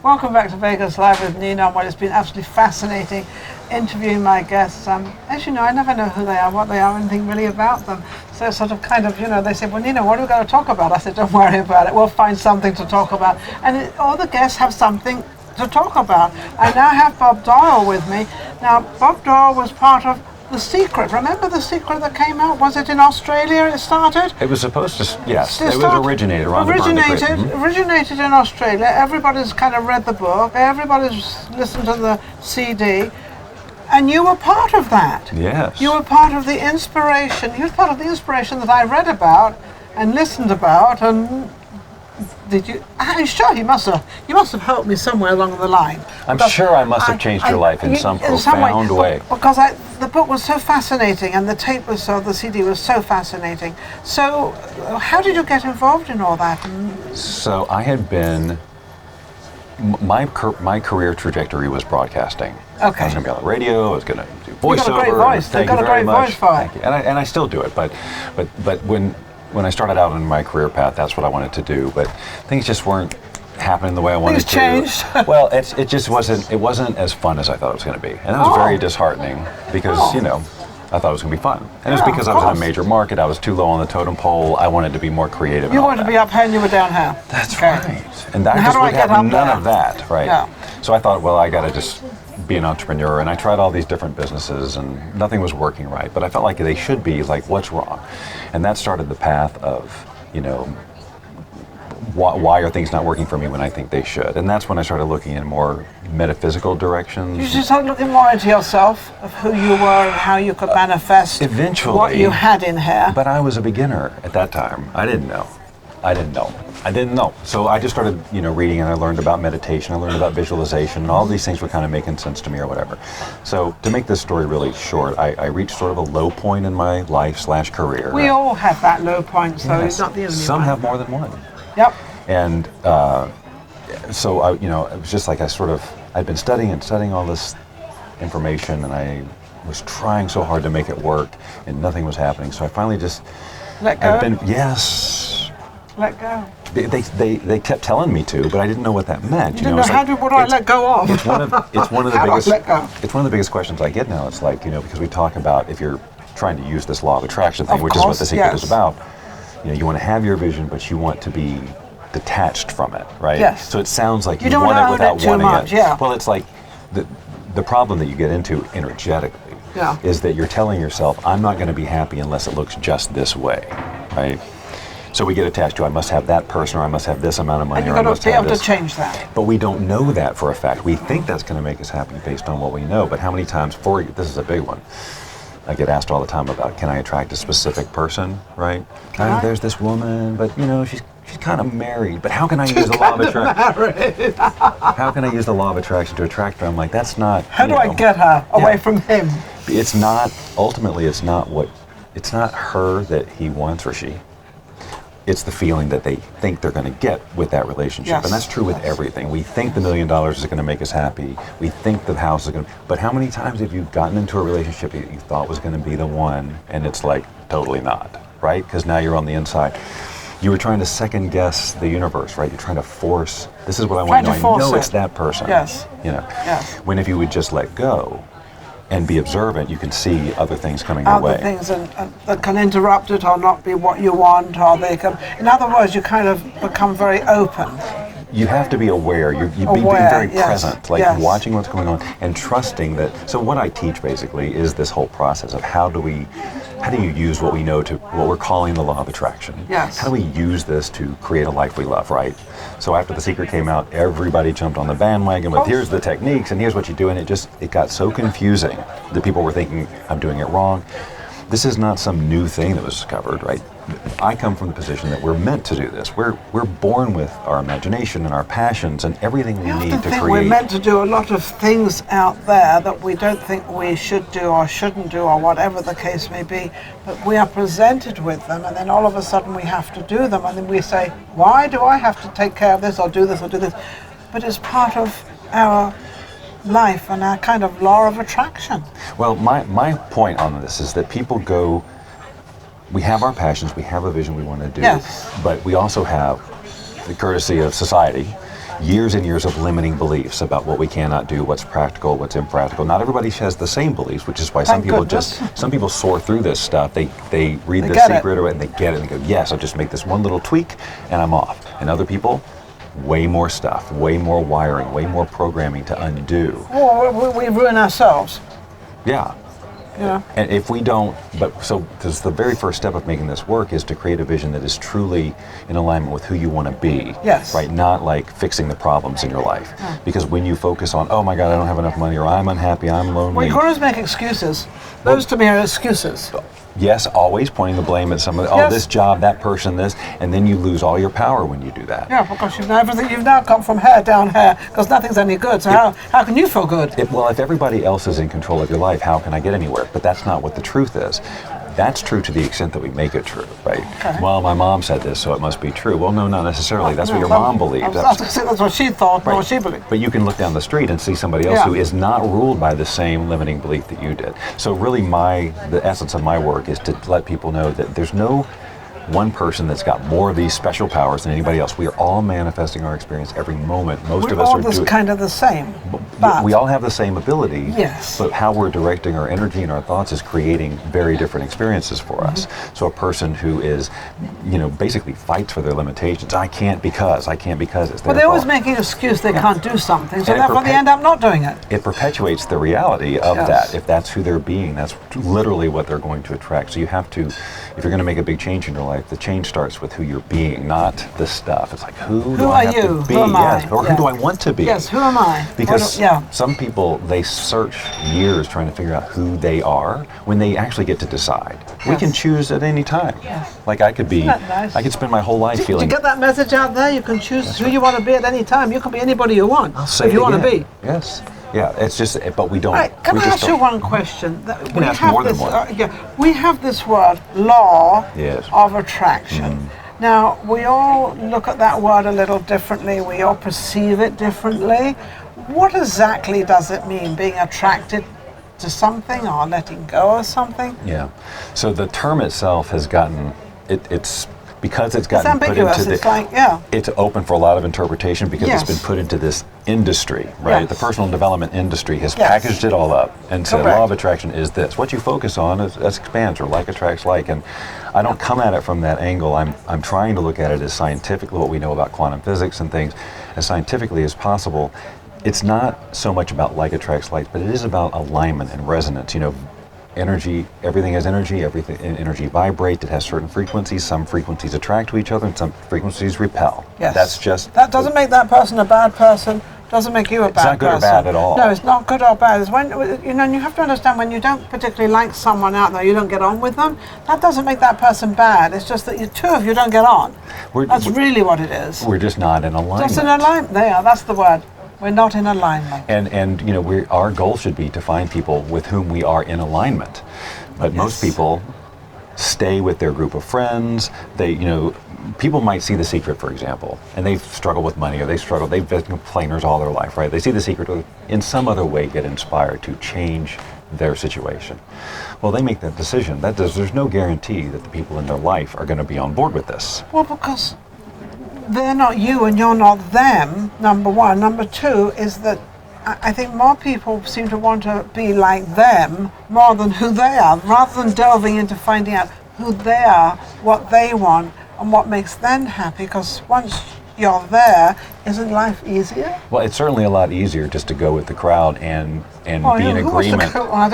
Welcome back to Vegas Live with Ninon. Well, it's been absolutely fascinating interviewing my guests. As you know, I never know who they are, what they are, anything really about them. So sort of kind of, they say, well, Ninon, what are we going to talk about? I said, don't worry about it. We'll find something to talk about. And all the guests have something to talk about. I now have Bob Doyle with me. Now, Bob Doyle was part of The Secret. Remember The Secret that came out? Was it in Australia it started? It was supposed to, yes. It was originated around Originated in Australia. Everybody's kind of read the book. Everybody's listened to the CD. And you were part of that. Yes. You were part of the inspiration. You were part of the inspiration that I read about and listened about. And did you? I'm sure you must have helped me somewhere along the line. I'm sure I must have changed your life in some profound way. Because the book was so fascinating, and the CD was so fascinating. So, how did you get involved in all that? So I had been. My career trajectory was broadcasting. Okay. I was going to be on the radio. I was going to do voiceover. You've got a great voice. You've got a great voice for it. And I still do it. But when I started out on my career path, that's what I wanted to do. But things just weren't happening the way I wanted to. Things changed. Well, it just wasn't. It wasn't as fun as I thought it was going to be, and that was very disheartening because I thought it was going to be fun, and it was because I was in a major market. I was too low on the totem pole. I wanted to be more creative. You wanted to be up here, and you were down here. That's right. And I just would have none of that, right? Yeah. So I thought, well, I got to just be an entrepreneur, and I tried all these different businesses, and nothing was working right. But I felt like they should be. Like, what's wrong? And that started the path of, why are things not working for me when I think they should? And that's when I started looking in more metaphysical directions. You just started looking more into yourself, of who you were and how you could manifest eventually what you had in here. But I was a beginner at that time. I didn't know. So I just started, reading, and I learned about meditation. I learned about visualization, and all these things were kind of making sense to me or whatever. So to make this story really short, I reached sort of a low point in my life/career. We all have that low point, so it's not the only Some have more than one. Yep. And so it was just like I'd been studying all this information, and I was trying so hard to make it work, and nothing was happening. So I finally just let go. Let go. They kept telling me to, but I didn't know what that meant. You didn't know what do I let go of? It's one of the how biggest. Do I let go? It's one of the biggest questions I get now. It's like because we talk about if you're trying to use this law of attraction thing, which is what The Secret is about. You want to have your vision, but you want to be detached from it, right? Yes. So it sounds like you don't want it without too wanting much, it. Yeah. Well, it's like the problem that you get into energetically is that you're telling yourself, I'm not going to be happy unless it looks just this way, right? So we get attached to, I must have that person, or I must have this amount of money, and or I must have this. you've got to be able to change that. But we don't know that for a fact. We think that's going to make us happy based on what we know. But how many times, this is a big one, I get asked all the time about, can I attract a specific person, right? There's this woman, but she's kind of married. But how can I use the law of attraction? How can I use the law of attraction to attract her? I'm like, that's not. How do I get her away from him? It's not. Ultimately, it's not her that he wants or she. It's the feeling that they think they're going to get with that relationship. Yes. And that's true with everything. We think the $1 million is going to make us happy. We think the house is going to. But how many times have you gotten into a relationship that you thought was going to be the one, and it's like totally not, right? Because now you're on the inside. You were trying to second guess the universe, right? You're trying to force, this is what I want to know. I know it's that person. Yes. Yes. When if you would just let go and be observant, you can see other things coming your way. Other things that can interrupt it or not be what you want, or they can. In other words, you kind of become very open. You have to be aware. You're being very present, watching what's going on and trusting that. So what I teach basically is this whole process of how do you use what we know to what we're calling the law of attraction? Yes. How do we use this to create a life we love, right? So after The Secret came out, everybody jumped on the bandwagon with here's the techniques and here's what you do, and it got so confusing that people were thinking I'm doing it wrong. This is not some new thing that was discovered, right? I come from the position that we're meant to do this. We're born with our imagination and our passions and everything we need to create. We're meant to do a lot of things out there that we don't think we should do or shouldn't do or whatever the case may be, but we are presented with them, and then all of a sudden we have to do them, and then we say, why do I have to take care of this or do this or do this? But it's part of our life and our kind of law of attraction. Well, my point on this is that people go, we have our passions, we have a vision we want to do, but we also have the courtesy of society years and years of limiting beliefs about what we cannot do, what's practical, what's impractical. Not everybody has the same beliefs, which is why some people soar through this stuff. They read The Secret and they get it and they go, yes, I'll just make this one little tweak and I'm off. And other people, way more stuff, way more wiring, way more programming to undo. Well, we ruin ourselves. Yeah. Yeah. And if we don't, because the very first step of making this work is to create a vision that is truly in alignment with who you want to be. Yes. Right? Not like fixing the problems in your life. Yeah. Because when you focus on, oh my God, I don't have enough money, or I'm unhappy, I'm lonely. Well, you can always make excuses. Those to me are excuses. Yes, always pointing the blame at somebody. Oh, this job, that person, this, and then you lose all your power when you do that. Yeah, because you've now come from hair down hair, because nothing's any good. So how can you feel good? If everybody else is in control of your life, how can I get anywhere? But that's not what the truth is. That's true to the extent that we make it true, right? Okay. Well, my mom said this, so it must be true. Well, no, not necessarily. That's what your mom believes. That's what she thought, not what she believed. But you can look down the street and see somebody else who is not ruled by the same limiting belief that you did. So really the essence of my work is to let people know that there's no one person that's got more of these special powers than anybody else. We are all manifesting our experience every moment. Most of us are doing kind of the same. But we all have the same ability. Yes. But how we're directing our energy and our thoughts is creating very different experiences for us. So a person who is, basically fights for their limitations. I can't because it's their fault. But they always make an excuse they can't do something, so therefore they end up not doing it. It perpetuates the reality of that. If that's who they're being, that's literally what they're going to attract. So you have to, if you're going to make a big change in your life, the change starts with who you're being, not the stuff. It's like, who do I have to be? Who am I? Yes. Or who do I want to be? Yes, who am I? Because some people, they search years trying to figure out who they are when they actually get to decide. Yes. We can choose at any time. Yes. Like I could I could spend my whole life feeling. To get that message out there, you can choose who you want to be at any time. You can be anybody you want if you want to be. Yes. Yeah, it's just, but we don't. Right, can I ask you one question? You can ask more than one. We have this word, law of attraction. Now, we all look at that word a little differently. We all perceive it differently. What exactly does it mean, being attracted to something or letting go of something? Yeah. So the term itself has gotten, it's because it's gotten put into it's open for a lot of interpretation because it's been put into this industry, right? Yes. The personal development industry has packaged it all up and said law of attraction is this. What you focus on is expands, or like attracts like. And I don't come at it from that angle. I'm trying to look at it as scientifically, what we know about quantum physics and things, as scientifically as possible. It's not so much about like attracts like, but it is about alignment and resonance. Energy, everything has energy, energy vibrates, it has certain frequencies, some frequencies attract to each other and some frequencies repel. Yes. That doesn't make that person a bad person, doesn't make you a bad person. It's not good or bad at all. No, it's not good or bad. It's when, you have to understand when you don't particularly like someone out there, you don't get on with them, that doesn't make that person bad. It's just that you two of you don't get on. That's really what it is. We're just not in alignment. Just in alignment, that's the word. We're not in alignment. And our goal should be to find people with whom we are in alignment. But most people stay with their group of friends. People might see The Secret, for example, and they've struggled with money, or they've been complainers all their life, right? They see The Secret, or in some other way get inspired to change their situation. Well, they make that decision. There's no guarantee that the people in their life are going to be on board with this. Well, because they're not you and you're not them, number one. Number two is that I think more people seem to want to be like them more than who they are, rather than delving into finding out who they are, what they want, and what makes them happy. Because once you're there, isn't life easier? Well, it's certainly a lot easier just to go with the crowd and be in agreement. I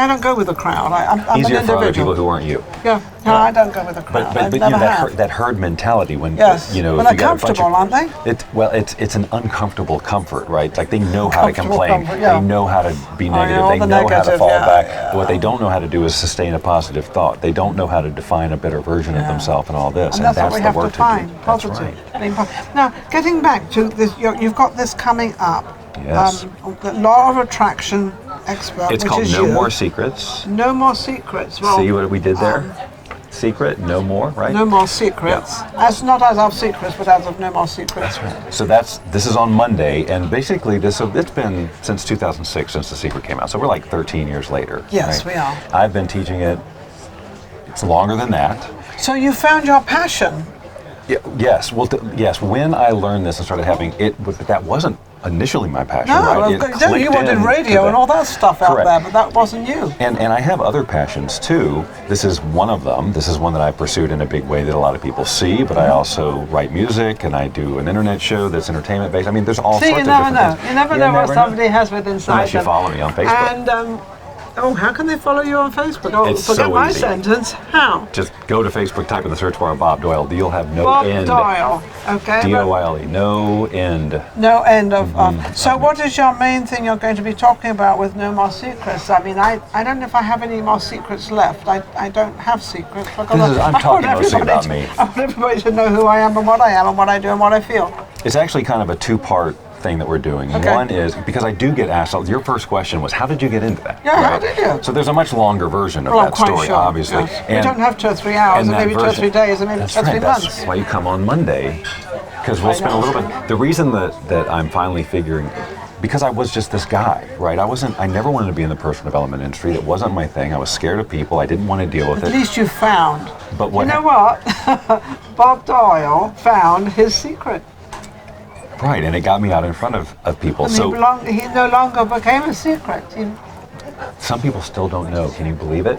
don't go with the crowd. I'm easier an individual. for other people who aren't you. Yeah, no, I don't go with the crowd. But that herd mentality when when they're comfortable, aren't they? It's an uncomfortable comfort, right? Like they know how to complain, they know how to be negative, they know how to fall back. But what they don't know how to do is sustain a positive thought. They don't know how to define a better version of themselves and all this. And that's what we have to find. Positive. Now, getting back to this, you've got this coming up. Yes. The law of attraction expert. It's called No More Secrets. No More Secrets. Well, see what we did there? Secret, no more, right? No More Secrets. As not as of secrets, but as of No More Secrets. That's right. So this is on Monday, and basically it's been since 2006 since The Secret came out. So we're like 13 years later. Yes, right? we are. I've been teaching it. It's longer than that. So you found your passion. Yeah, yes. Well, yes. When I learned this and started having it, but that wasn't initially my passion. No, right? you wanted radio and all that stuff out there, but that wasn't you. And I have other passions too. This is one of them. This is one that I pursued in a big way that a lot of people see. But I also write music, and I do an internet show that's entertainment based. I mean, there's all sorts of different things. You never know what somebody has with inside unless you them. follow me on Facebook. And how can they follow you on Facebook? Oh, it's forget so my easy. Sentence. How? Just go to Facebook, type in the search bar Bob Doyle. You'll have no Bob end. Doyle. Okay. Doyle. No end. No end of. So, what is your main thing you're going to be talking about with No More Secrets? I mean, I don't know if I have any more secrets left. I don't have secrets because I'm talking mostly about me. I want everybody to know who I am and what I am and what I do and what I feel. It's actually kind of a two-part thing that we're doing. Okay. One is, because I do get asked, your first question was, how did you get into that? Yeah, right? how did you? So there's a much longer version of Well, that quite story, sure, obviously. yes. We don't have 2 or 3 hours, and maybe 2 or 3 days, and maybe 2 or 3 months. That's why you come on Monday, because we'll spend a little bit. The reason that I'm finally figuring, because I was just this guy, right? I never wanted to be in the personal development industry. That wasn't my thing. I was scared of people. I didn't want to deal with it. At least you found. But what? You know what? Bob Doyle found his secret. Right, and it got me out in front of people. And so he no longer became a secret. You some people still don't know. Can you believe it?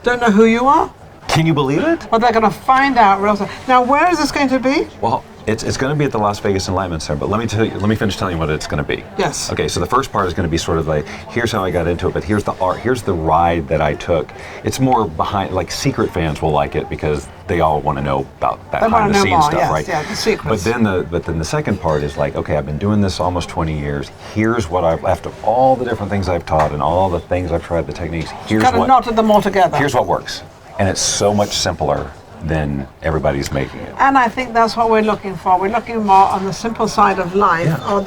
don't know who you are? Can you believe it? Well, they're going to find out real soon. Now, where is this going to be? Well, it's going to be at the Las Vegas Enlightenment Center, but let me finish telling you what it's going to be. Yes. Okay, so the first part is going to be sort of like, here's how I got into it, but here's the art, here's the ride that I took. It's more behind, like secret fans will like it because they all want to know about that behind the scenes stuff, yes, right? Yeah, the secrets. But then the second part is like, okay, I've been doing this almost 20 years. Here's what after all the different things I've taught and all the things I've tried, the techniques, here's kind of knotted them all together. Here's what works. And it's so much simpler than everybody's making it. And I think that's what we're looking for. We're looking more on the simple side of life. Yeah. Or,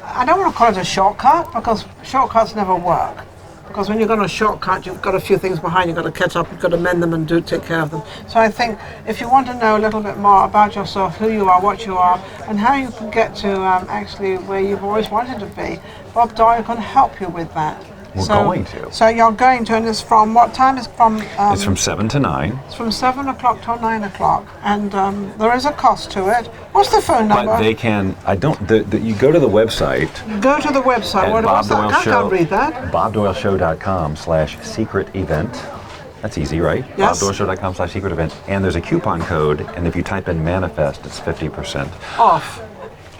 I don't want to call it a shortcut because shortcuts never work. Because when you're going to shortcut, you've got a few things behind, you've got to catch up, you've got to mend them and take care of them. So I think if you want to know a little bit more about yourself, who you are, what you are, and how you can get to actually where you've always wanted to be, Bob Doyle can help you with that. We're going to. So you're going to, and it's from what time? It's from... it's from 7 to 9. It's from 7 o'clock till 9 o'clock, and there is a cost to it. What's the phone number? But they can, you go to the website. Go to the website. What's that? I can't read that. BobDoyleShow.com/secret event. That's easy, right? Yes. BobDoyleShow.com/secret event. And there's a coupon code, and if you type in manifest, it's 50% off.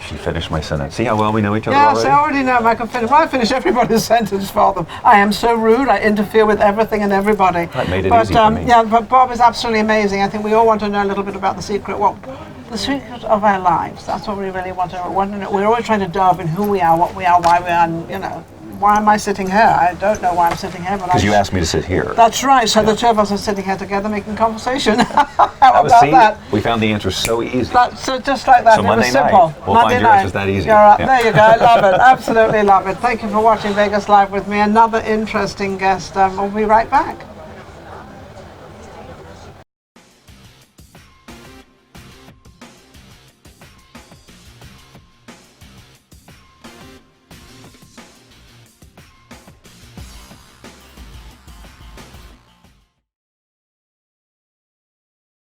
She finished my sentence. See how well we know each other yes, already? I already know. I can finish. Well, I finish everybody's sentence for them. I am so rude. I interfere with everything and everybody. That made it easy for me. Yeah, but Bob is absolutely amazing. I think we all want to know a little bit about the secret. The secret of our lives. That's what we really want to know. We're always trying to delve in who we are, what we are, why we are, and, why am I sitting here? I don't know why I'm sitting here, but because you asked me to sit here. That's right. So the two of us are sitting here together making conversation. How about that? We found the answer so easy. So just like that. So it Monday was simple. night, we'll Monday find your night. answers that easy. You're right. Yeah. There you go. I love it. Absolutely love it. Thank you for watching Vegas Live with me. Another interesting guest. We'll be right back.